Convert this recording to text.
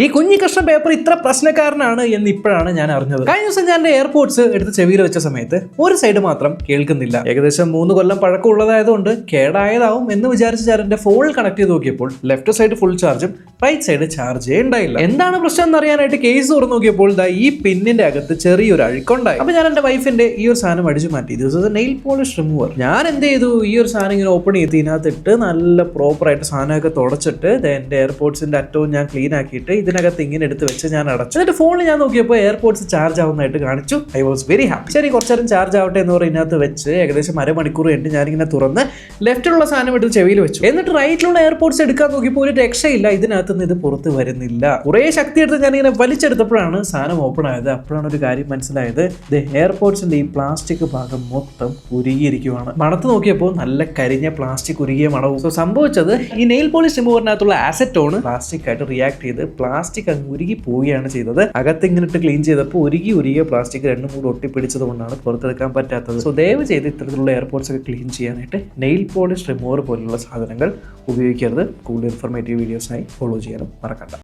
ഈ കുഞ്ഞി കഷ്ണം പേപ്പർ ഇത്ര പ്രശ്നക്കാരനാണ് എന്ന് ഇപ്പോഴാണ് ഞാൻ അറിഞ്ഞത്. കഴിഞ്ഞ ദിവസം ഞാൻ എൻ്റെ എയർപോർട്സ് എടുത്ത് ചെവിയിൽ വെച്ച സമയത്ത് ഒരു സൈഡ് മാത്രം കേൾക്കുന്നില്ല. ഏകദേശം 3 കൊല്ലം പഴക്കമുള്ളതായതുകൊണ്ട് കേടായതാവും എന്ന് വിചാരിച്ച് ഞാൻ എൻ്റെ ഫോണിൽ കണക്ട് ചെയ്ത് നോക്കിയപ്പോൾ ലെഫ്റ്റ് സൈഡ് ഫുൾ ചാർജും റൈറ്റ് സൈഡ് ചാർജേ ഉണ്ടായില്ല. എന്താണ് പ്രശ്നം എന്ന് അറിയാനായിട്ട് കേസ് തുറന്നു നോക്കിയപ്പോൾ ഈ പിന്നിന്റെ അകത്ത് ചെറിയൊരു അഴുക്കുണ്ടായി. അപ്പൊ ഞാൻ എൻ്റെ വൈഫിന്റെ ഈ ഒരു സാധനം അടിച്ചു മാറ്റി. ഇത് നെയിൽ പോളിഷ് റിമൂവർ. ഞാൻ എന്ത് ചെയ്തു, ഈ ഒരു സാധനം ഇങ്ങനെ ഓപ്പൺ ചെയ്ത് ഇതിനകത്തിട്ട് നല്ല പ്രോപ്പറായിട്ട് സാധനമൊക്കെ തുടച്ചിട്ട് എൻ്റെ എയർപോർട്സിന്റെ അറ്റവും ഞാൻ ക്ലീൻ ആക്കിയിട്ട് ഇതിനകത്ത് ഇങ്ങനെ എടുത്ത് വെച്ച് ഞാൻ അടച്ചു. എന്നിട്ട് ഫോണിൽ ഞാൻ നോക്കിയപ്പോൾ എയർപോർട്സ് ചാർജ് ആവുന്നതായിട്ട് കാണിച്ചു. I was very happy. ശരി, കുറച്ചു നേരം ചാർജ് ആവട്ടെ എന്ന് പറഞ്ഞ് ഇതിനകത്ത് വെച്ച് ഏകദേശം അരമണിക്കൂർ കഴിഞ്ഞ് ഞാനിങ്ങനെ തുറന്ന് ലെഫ്റ്റിലുള്ള സാധനം എടുത്ത് ചെവിയിൽ വെച്ചു. എന്നിട്ട് റൈറ്റിലുള്ള എയർപോർട്സ് എടുക്കാൻ നോക്കിയപ്പോൾ ഒരു രക്ഷയില്ല. ഇതിനകത്ത് നിന്ന് ഇത് പുറത്ത് വരുന്നില്ല. കുറേ ശക്തി എടുത്ത് ഞാനിങ്ങനെ വലിച്ചെടുത്തപ്പോഴാണ് സാധനം ഓപ്പൺ ആയത്. അപ്പോഴാണ് ഒരു കാര്യം മനസ്സിലായത്. എയർപോർട്സിന്റെ ഈ പ്ലാസ്റ്റിക് ഭാഗം മൊത്തം ഉരുകിയിരിക്കുവാണ്. മണത്ത് നോക്കിയപ്പോൾ നല്ല കരിഞ്ഞ പ്ലാസ്റ്റിക് ഉരുകിയ മണവും. സോ സംഭവിച്ചത് ഈ നെയിൽ പോളിഷ് റിമൂവറിനകത്തുള്ള ആസെറ്റോണ് പ്ലാസ്റ്റിക് ആയിട്ട് റിയാക്ട് ചെയ്ത് പ്ലാസ്റ്റിക് അങ്ങ് ഉരുകി പോവുകയാണ് ചെയ്തത്. അകത്ത് ഇങ്ങോട്ട് ക്ലീൻ ചെയ്തപ്പോൾ ഉരുകിയ പ്ലാസ്റ്റിക് രണ്ടും കൂടി ഒട്ടിപ്പിടിച്ചത് കൊണ്ടാണ് പുറത്തെടുക്കാൻ പറ്റാത്തത്. സോ ദയവ് ചെയ്ത് ഇത്തരത്തിലുള്ള എയർപോർട്സ് ഒക്കെ ക്ലീൻ ചെയ്യാനായിട്ട് നെയിൽ പോളിഷ് റിമൂവർ പോലുള്ള സാധനങ്ങൾ ഉപയോഗിക്കരുത്. കൂടുതൽ ഇൻഫോർമേറ്റീവ് വീഡിയോസിനായി ഫോളോ ചെയ്യാനും മറക്കണ്ട.